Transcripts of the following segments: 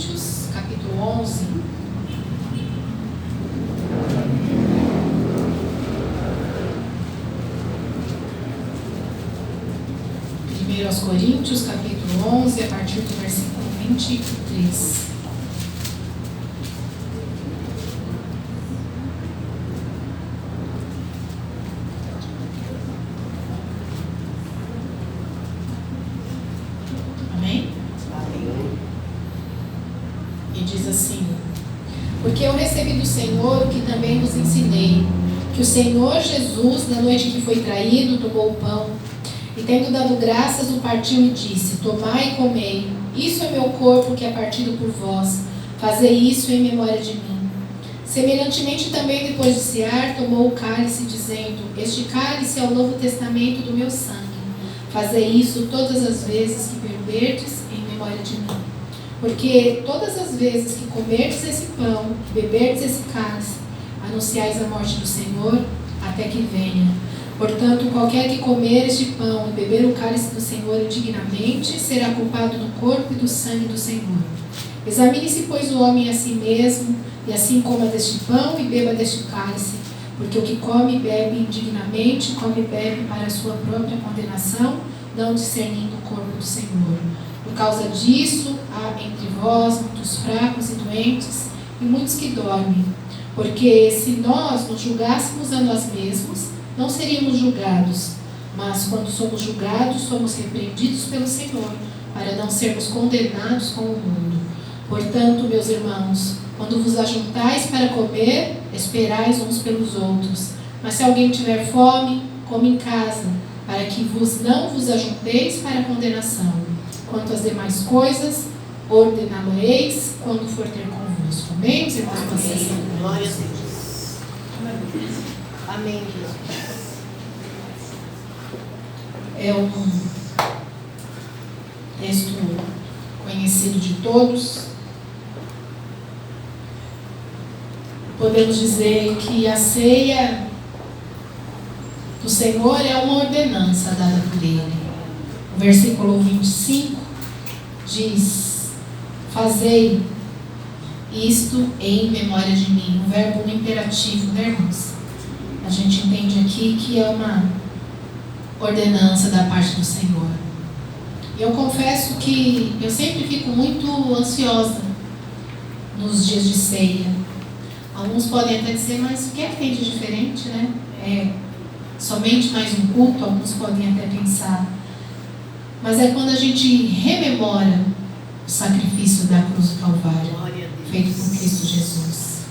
Coríntios, capítulo 11. Primeiro aos Coríntios, capítulo 11, a partir do versículo 23. Porque eu recebi do Senhor o que também vos ensinei, que o Senhor Jesus, na noite em que foi traído, tomou o pão, e tendo dado graças, o partiu e disse: Tomai e comei, isso é meu corpo que é partido por vós, fazei isso em memória de mim. Semelhantemente também, depois de cear, tomou o cálice, dizendo: Este cálice é o novo testamento do meu sangue, fazei isso todas as vezes que beberdes em memória de mim. Porque todas as vezes que comerdes esse pão, que beberdes esse cálice, anunciais a morte do Senhor, até que venha. Portanto, qualquer que comer este pão e beber o cálice do Senhor indignamente, será culpado do corpo e do sangue do Senhor. Examine-se, pois, o homem a si mesmo, e assim coma deste pão e beba deste cálice. Porque o que come e bebe indignamente, come e bebe para a sua própria condenação, não discernindo o corpo do Senhor. Por causa disso, há entre vós muitos fracos e doentes, e muitos que dormem. Porque se nós nos julgássemos a nós mesmos, não seríamos julgados. Mas quando somos julgados, somos repreendidos pelo Senhor, para não sermos condenados com o mundo. Portanto, meus irmãos, quando vos ajuntais para comer, esperais uns pelos outros. Mas se alguém tiver fome, come em casa, para que não vos ajunteis para a condenação. Quanto às demais coisas, ordená-lo-eis quando for ter convosco. Amém? Os irmãos, vocês são glória a Deus. Amém, Jesus. É um texto conhecido de todos. Podemos dizer que a ceia do Senhor é uma ordenança dada por Ele. O versículo 25 diz: Fazei isto em memória de mim. Um verbo no imperativo, né, irmãos? A gente entende aqui que é uma ordenança da parte do Senhor. E eu confesso que eu sempre fico muito ansiosa nos dias de ceia. Alguns podem até dizer, mas o que é que tem de diferente, né? É somente mais um culto, alguns podem até pensar. Mas é quando a gente rememora o sacrifício da cruz do Calvário, feito por Cristo Jesus.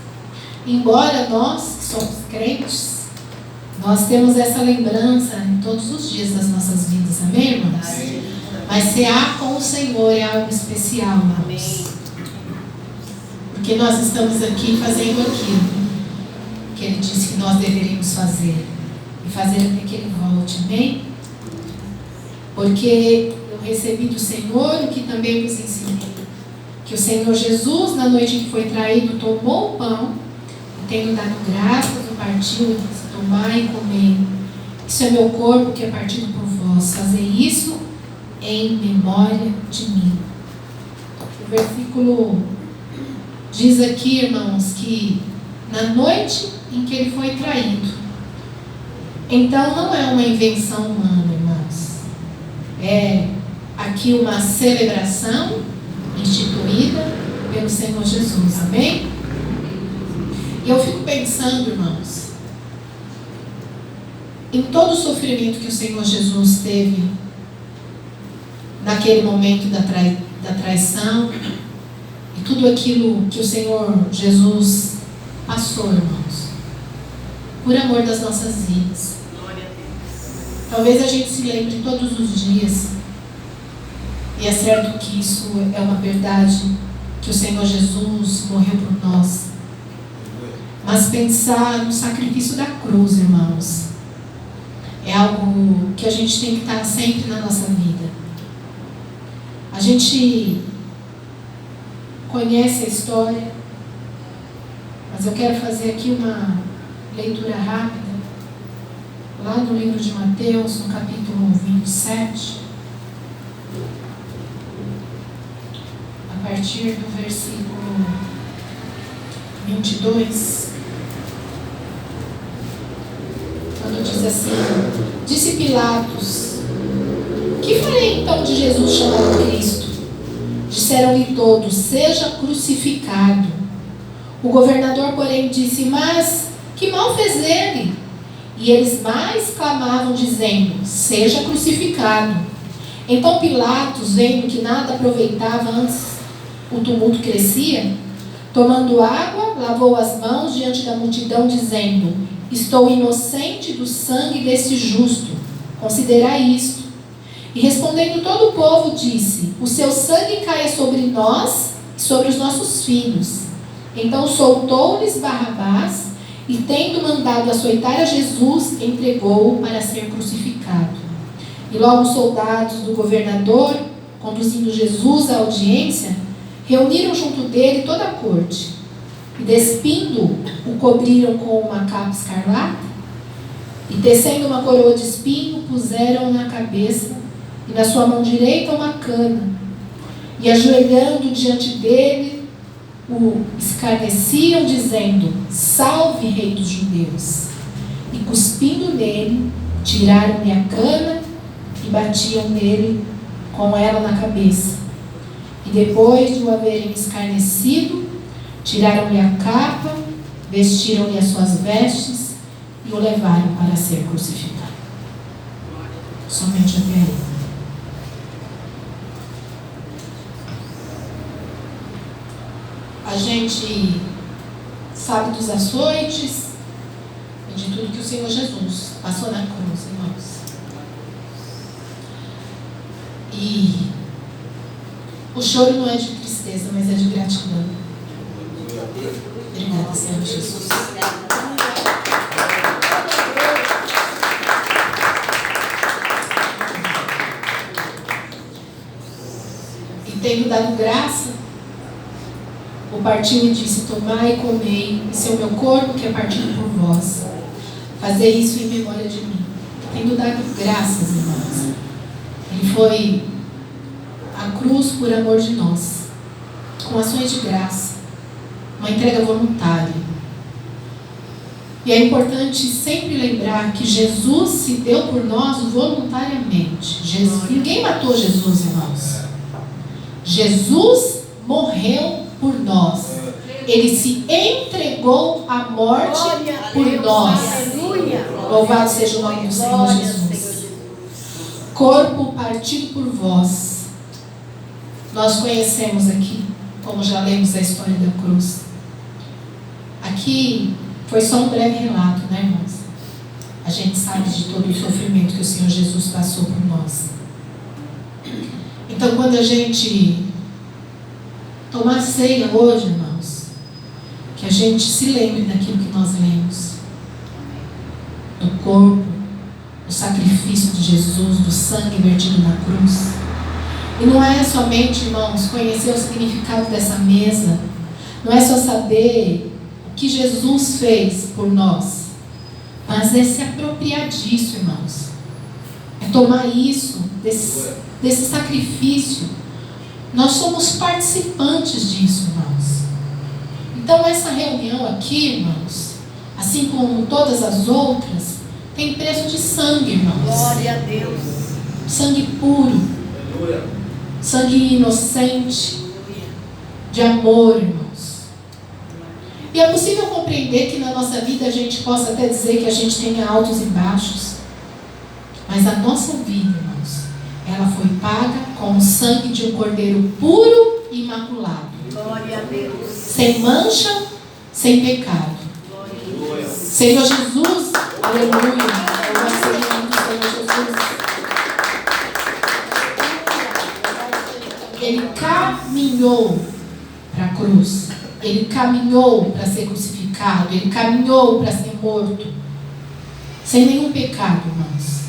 Embora nós, que somos crentes, nós temos essa lembrança em todos os dias das nossas vidas, amém, irmãos? Mas cear com o Senhor é algo especial, irmãos. Porque nós estamos aqui fazendo aquilo que Ele disse que nós deveríamos fazer. E fazer até que Ele volte, amém? Porque eu recebi do Senhor o que também vos ensinei. Que o Senhor Jesus, na noite em que foi traído, tomou o pão, e tendo dado graças, o partiu e disse: Tomai e comei. Isso é meu corpo que é partido por vós. Fazei isso em memória de mim. O versículo diz aqui, irmãos, que na noite em que ele foi traído. Então não é uma invenção humana, irmãos. É aqui uma celebração instituída pelo Senhor Jesus, amém? E eu fico pensando, irmãos, em todo o sofrimento que o Senhor Jesus teve naquele momento da traição e tudo aquilo que o Senhor Jesus passou, irmãos, por amor das nossas vidas. Talvez a gente se lembre todos os dias, e é certo que isso é uma verdade, que o Senhor Jesus morreu por nós. Mas pensar no sacrifício da cruz, irmãos, é algo que a gente tem que estar sempre na nossa vida. A gente conhece a história, mas eu quero fazer aqui uma leitura rápida, lá no livro de Mateus, no capítulo 27, a partir do versículo 22, quando diz assim: disse Pilatos: que farei então de Jesus chamado Cristo? Disseram-lhe todos: seja crucificado. O governador, porém, disse: mas que mal fez ele? E eles mais clamavam, dizendo: seja crucificado. Então Pilatos, vendo que nada aproveitava, antes o tumulto crescia, tomando água, lavou as mãos diante da multidão, dizendo: estou inocente do sangue desse justo, considerai isto. E respondendo todo o povo, disse: o seu sangue caia sobre nós e sobre os nossos filhos. Então soltou-lhes Barrabás, e tendo mandado açoitar a Jesus, entregou-o para ser crucificado. E logo os soldados do governador, conduzindo Jesus à audiência, reuniram junto dele toda a corte. E despindo, o cobriram com uma capa escarlata, e tecendo uma coroa de espinho, puseram na cabeça, e na sua mão direita uma cana. E ajoelhando diante dele, o escarneciam, dizendo: salve, rei dos judeus. E cuspindo nele, tiraram-lhe a cana e batiam nele com ela na cabeça. E depois de o haverem escarnecido, tiraram-lhe a capa, vestiram-lhe as suas vestes e o levaram para ser crucificado. Somente até aí. A gente sabe dos açoites e de tudo que o Senhor Jesus passou na cruz, irmãos. E o choro não é de tristeza, mas é de gratidão. Obrigada, Senhor Jesus. E tendo dado graça, o partiu e disse: tomai e comei, isso é o meu corpo que é partido por vós. Fazei isso em memória de mim. Tendo dado graças, irmãos. Ele foi à cruz por amor de nós, com ações de graça, uma entrega voluntária. E é importante sempre lembrar que Jesus se deu por nós voluntariamente. Ninguém matou Jesus, irmãos. Jesus morreu por nós. Ele se entregou à morte por nós. Louvado seja o nome do Senhor Jesus. Corpo partido por vós. Nós conhecemos aqui, como já lemos a história da cruz. Aqui foi só um breve relato, né, irmãos? A gente sabe de todo o sofrimento que o Senhor Jesus passou por nós. Então, quando a gente tomar ceia hoje, irmãos, que a gente se lembre daquilo que nós lemos, do corpo, do sacrifício de Jesus, do sangue vertido na cruz. E não é somente, irmãos, conhecer o significado dessa mesa, não é só saber o que Jesus fez por nós, mas é se apropriar disso, irmãos. É tomar isso, desse sacrifício. Nós somos participantes disso, irmãos. Então essa reunião aqui, irmãos, assim como todas as outras, tem preço de sangue, irmãos. Glória a Deus. Sangue puro. Sangue inocente. De amor, irmãos. E é possível compreender que na nossa vida a gente possa até dizer que a gente tenha altos e baixos. Mas a nossa vida, irmãos, ela foi paga com o sangue de um cordeiro puro e imaculado. Glória a Deus. Sem mancha, sem pecado. Glória a Deus. Senhor Jesus, aleluia. Louvado seja o nome do Senhor Jesus. Ele caminhou para a cruz. Ele caminhou para ser crucificado. Ele caminhou para ser morto. Sem nenhum pecado, irmãos.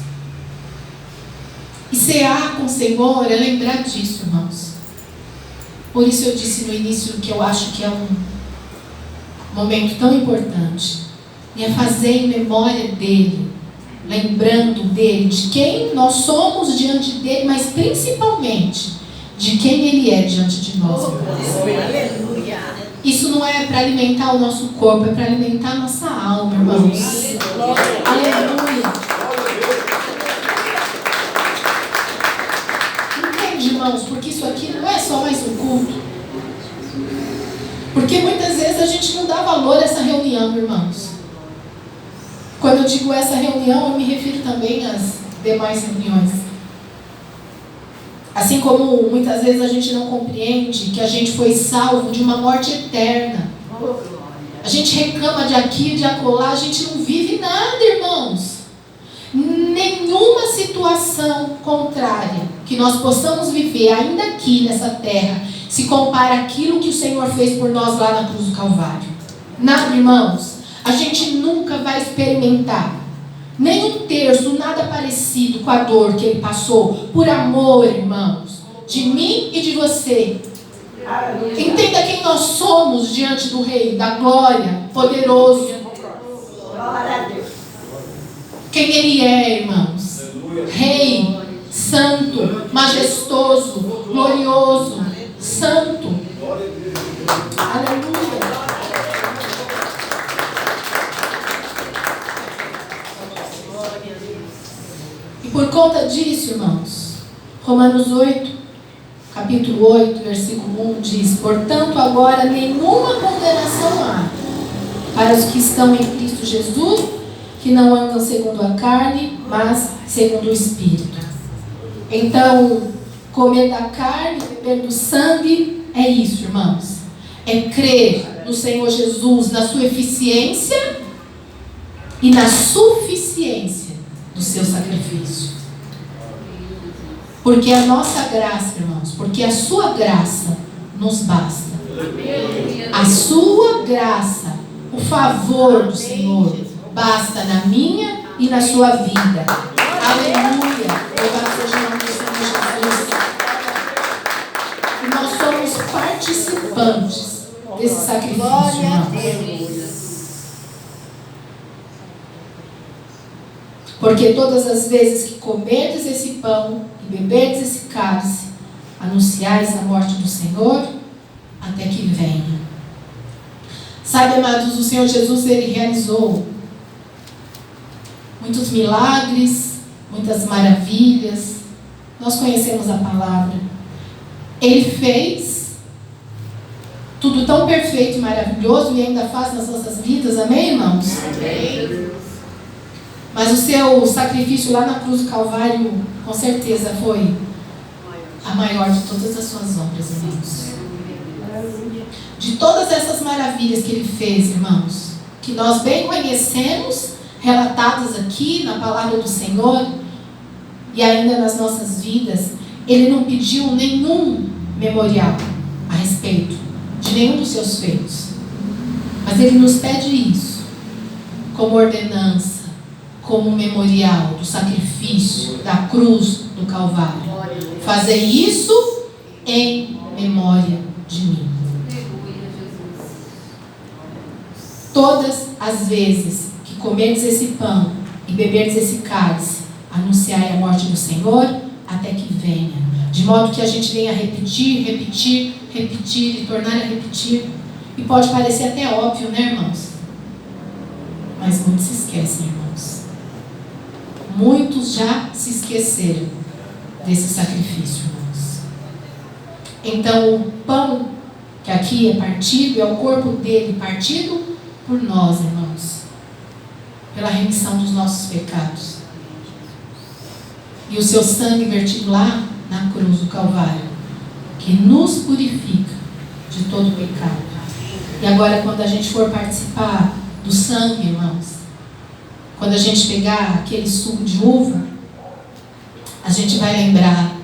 E cear com o Senhor é lembrar disso, irmãos. Por isso eu disse no início que eu acho que é um momento tão importante. E é fazer em memória dele. Lembrando dele, de quem nós somos diante dele, mas principalmente de quem Ele é diante de nós, irmãos. Aleluia. Isso não é para alimentar o nosso corpo, é para alimentar a nossa alma, irmãos. Aleluia. Entende, irmãos? Porque isso aqui não é só mais um culto. Porque muitas vezes a gente não dá valor a essa reunião, irmãos. Quando eu digo essa reunião, eu me refiro também às demais reuniões. Assim como muitas vezes a gente não compreende que a gente foi salvo de uma morte eterna. A gente reclama de aqui e de acolá, a gente não vive nada, irmãos. Nenhuma situação contrária que nós possamos viver ainda aqui nessa terra se compara àquilo que o Senhor fez por nós lá na cruz do Calvário. Nada, irmãos. A gente nunca vai experimentar nem um terço, nada parecido com a dor que Ele passou por amor, irmãos, de mim e de você. Entenda quem nós somos diante do Rei da glória, poderoso. Quem Ele é, irmãos. Rei, santo, majestoso, glorioso, santo. Aleluia. E por conta disso, irmãos, Romanos 8, capítulo 8, versículo 1 diz: portanto, agora nenhuma condenação há para os que estão em Cristo Jesus, que não andam segundo a carne, mas segundo o Espírito. Então, comer da carne, beber do sangue, é isso, irmãos. É crer no Senhor Jesus, na sua eficiência e na suficiência do seu sacrifício. Porque a nossa graça, irmãos, porque a sua graça nos basta. A sua graça, o favor do Senhor, basta na minha e na sua vida. Aleluia! Louvado seja o nome do Senhor Jesus. E nós somos participantes desse sacrifício, irmãos. Porque todas as vezes que comerdes esse pão e beberdes esse cálice, anunciais a morte do Senhor até que venha. Sabe, amados, o Senhor Jesus, Ele realizou muitos milagres, muitas maravilhas. Nós conhecemos a palavra. Ele fez tudo tão perfeito e maravilhoso e ainda faz nas nossas vidas. Amém, irmãos? Amém. Mas o seu sacrifício lá na cruz do Calvário, com certeza, foi a maior de todas as suas obras, irmãos. De todas essas maravilhas que Ele fez, irmãos, que nós bem conhecemos, relatadas aqui na palavra do Senhor e ainda nas nossas vidas, Ele não pediu nenhum memorial a respeito de nenhum dos seus feitos. Mas Ele nos pede isso como ordenança, como memorial do sacrifício da cruz do Calvário. Fazer isso em memória de mim. Todas as vezes que comerdes esse pão e beberdes esse cálice, anunciai a morte do Senhor até que venha. De modo que a gente venha repetir, repetir, repetir e tornar a repetir. E pode parecer até óbvio, né, irmãos? Mas muitos se esquecem, irmãos. Muitos já se esqueceram desse sacrifício, irmãos. Então, o pão que aqui é partido é o corpo dele partido por nós, irmãos, pela remissão dos nossos pecados. E o seu sangue vertido lá na cruz do Calvário, que nos purifica de todo pecado. E agora, quando a gente for participar do sangue, irmãos, quando a gente pegar aquele suco de uva, a gente vai lembrar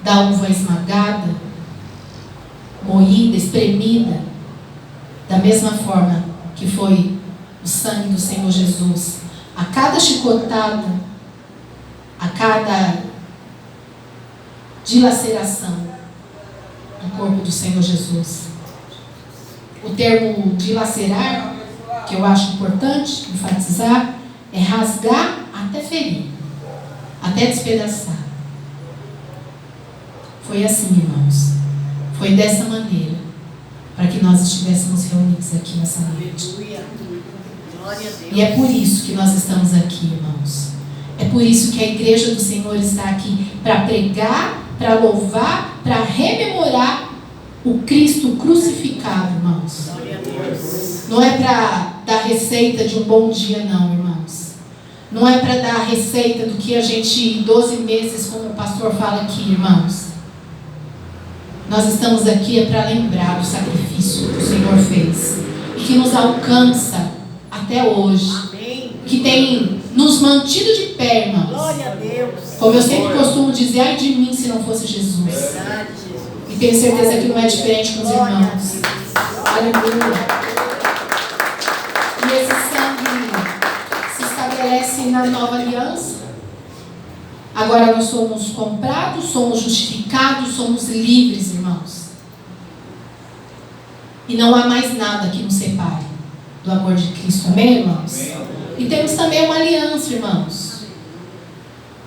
da uva esmagada, moída, espremida, da mesma forma que foi o sangue do Senhor Jesus. A cada chicotada, a cada dilaceração no corpo do Senhor Jesus. O termo dilacerar, que eu acho importante enfatizar, é rasgar até ferir, até despedaçar. Foi assim, irmãos. Foi dessa maneira, para que nós estivéssemos reunidos aqui nessa noite. Aleluia. Glória a Deus. E é por isso que nós estamos aqui, irmãos. É por isso que a igreja do Senhor está aqui, para pregar, para louvar, para rememorar o Cristo crucificado, irmãos. Glória a Deus. Não é para dar receita de um bom dia, não, irmãos. Não é para dar receita do que a gente, em 12 meses, como o pastor fala aqui, irmãos. Nós estamos aqui para lembrar do sacrifício que o Senhor fez e que nos alcança até hoje, Amém. que tem nos mantido de pé, irmãos. Glória a Deus. Como eu sempre costumo dizer, ai de mim se não fosse Jesus. Verdade, Jesus. E tenho certeza que não é diferente com os Glória a irmãos. Deus. Aleluia. E esse sangue se estabelece na nova aliança. Agora nós somos comprados, somos justificados, somos livres, irmãos. E não há mais nada que nos separe do amor de Cristo. Amém, irmãos? E temos também uma aliança, irmãos.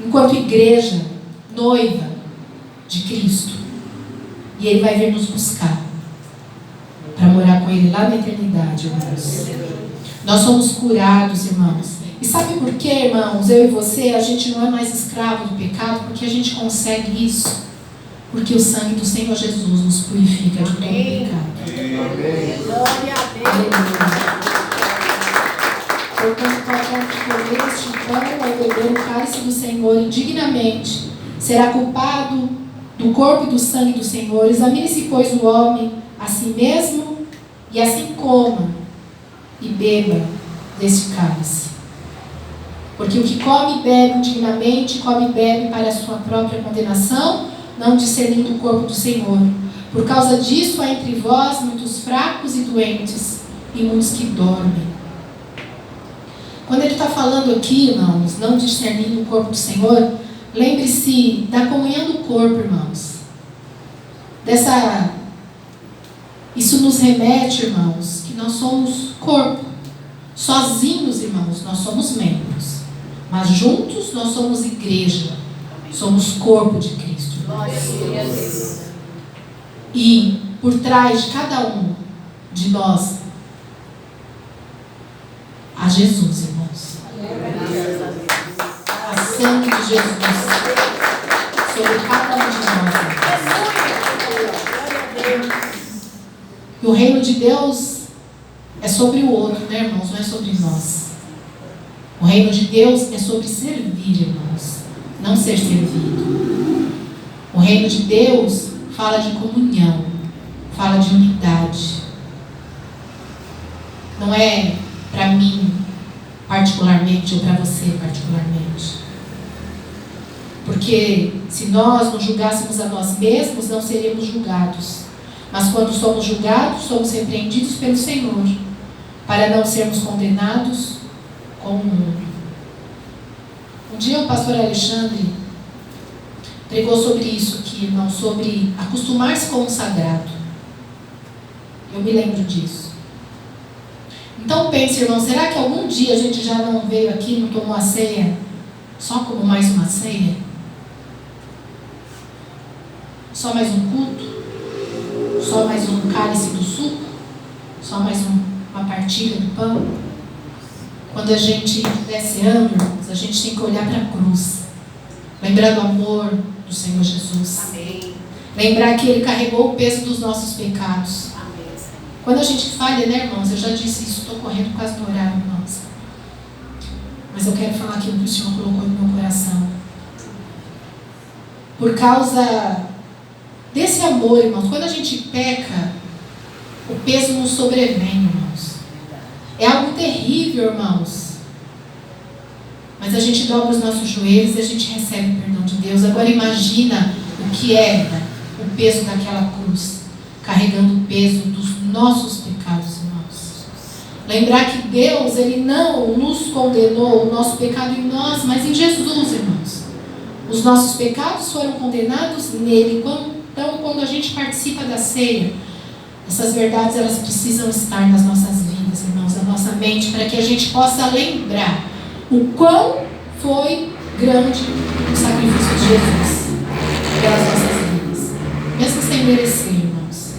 Enquanto igreja, noiva de Cristo. E Ele vai vir nos buscar para morar com Ele lá na eternidade, irmãos. Nós somos curados, irmãos. E sabe por quê, irmãos? Eu e você, a gente não é mais escravo do pecado, porque a gente consegue isso. Porque o sangue do Senhor Jesus nos purifica de todo pecado. Glória a Deus. Aleluia. Portanto, qualquer que comer este pão ou beber o cálice do Senhor indignamente será culpado do corpo e do sangue do Senhor. Examine-se, pois, o homem a si mesmo, e assim coma e beba deste cálice. Porque o que come e bebe indignamente, come e bebe para a sua própria condenação, não discernindo o corpo do Senhor. Por causa disso, há entre vós muitos fracos e doentes, e muitos que dormem. Quando ele está falando aqui, irmãos, não discernindo o corpo do Senhor, lembre-se da comunhão do corpo, irmãos. Isso nos remete, irmãos, que nós somos corpo. Sozinhos, irmãos, nós somos membros. Mas juntos nós somos igreja. Somos corpo de Cristo. Glória a Deus. E por trás de cada um de nós há Jesus, irmãos. Há sangue de Jesus sobre cada um de nós. E o reino de Deus é sobre o outro, né, irmãos? Não é sobre nós. O reino de Deus é sobre servir, irmãos, não ser servido. O reino de Deus fala de comunhão, fala de unidade. Não é para mim particularmente ou para você particularmente. Porque se nós nos julgássemos a nós mesmos, não seríamos julgados. Mas quando somos julgados, somos repreendidos pelo Senhor, para não sermos condenados com o mundo. Um dia o pastor Alexandre pregou sobre isso aqui, irmão, sobre acostumar-se com o sagrado. Eu me lembro disso. Então pense, irmão, será que algum dia a gente já não veio aqui, não tomou a ceia, só como mais uma ceia? Só mais um culto? Só mais um cálice do suco? Só mais uma partilha do pão? Quando a gente desce ano, a gente tem que olhar para a cruz. Lembrar do amor do Senhor Jesus. Amém. Lembrar que Ele carregou o peso dos nossos pecados. Amém. Quando a gente falha, né, irmãos? Eu já disse isso, estou correndo por causa do horário, irmãos. Mas eu quero falar aquilo que o Senhor colocou no meu coração. Por causa desse amor, irmãos, quando a gente peca, o peso nos sobrevém, irmãos. É algo terrível, irmãos. Mas a gente dobra os nossos joelhos e a gente recebe o perdão de Deus. Agora imagina o que era o peso daquela cruz, carregando o peso dos nossos pecados, irmãos. Lembrar que Deus, Ele não nos condenou o nosso pecado em nós, mas em Jesus, irmãos. Os nossos pecados foram condenados nele. Então, quando a gente participa da ceia, essas verdades, elas precisam estar nas nossas vidas, irmãos, na nossa mente, para que a gente possa lembrar o quão foi grande o sacrifício de Jesus pelas nossas vidas. merecer, irmãos.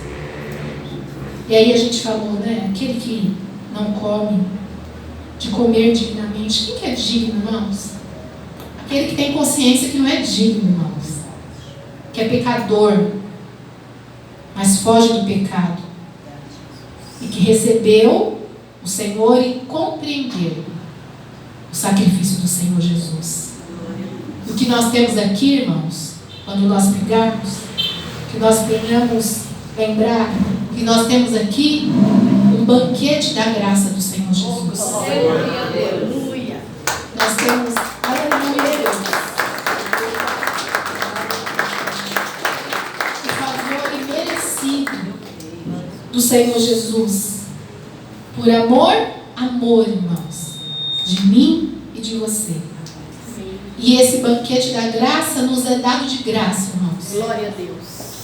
E aí a gente falou, né? Aquele que não come, de comer dignamente. Quem que é digno, irmãos? Aquele que tem consciência que não é digno, irmãos. Que é pecador, mas foge do pecado. E que recebeu o Senhor e compreendeu o sacrifício do Senhor Jesus. O que nós temos aqui, irmãos, quando nós brigarmos, que nós venhamos lembrar que nós temos aqui um banquete da graça do Senhor Jesus. Aleluia. Nós temos, aleluia, o favor imerecido do Senhor Jesus. Por amor, irmãos, de mim e de você. E esse banquete da graça nos é dado de graça, irmãos. Glória a Deus.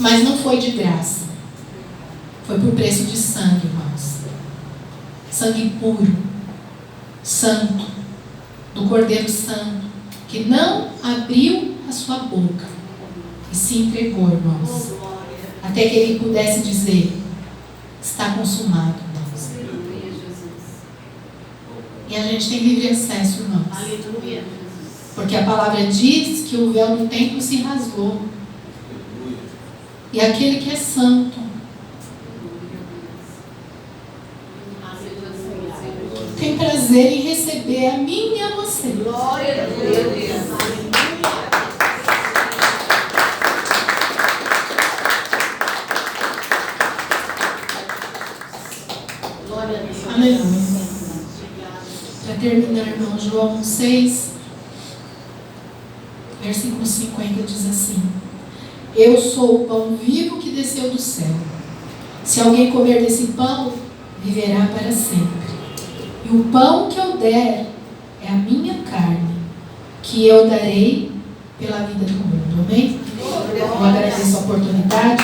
Mas não foi de graça. Foi por preço de sangue, irmãos. Sangue puro, santo, do Cordeiro Santo, que não abriu a sua boca e se entregou, irmãos, até que ele pudesse dizer: está consumado, irmãos. E a gente tem livre acesso, irmãos. Aleluia. Porque a palavra diz que o véu do templo se rasgou. E aquele que é santo tem prazer em receber a mim e a você. Glória a Deus. Glória a Deus. Aleluia. Para terminar, irmão, João 6, versículo 50 diz assim: eu sou o pão vivo que desceu do céu. Se alguém comer desse pão, viverá para sempre. E o pão que eu der é a minha carne, que eu darei pela vida do mundo. Amém? Eu agradeço a oportunidade.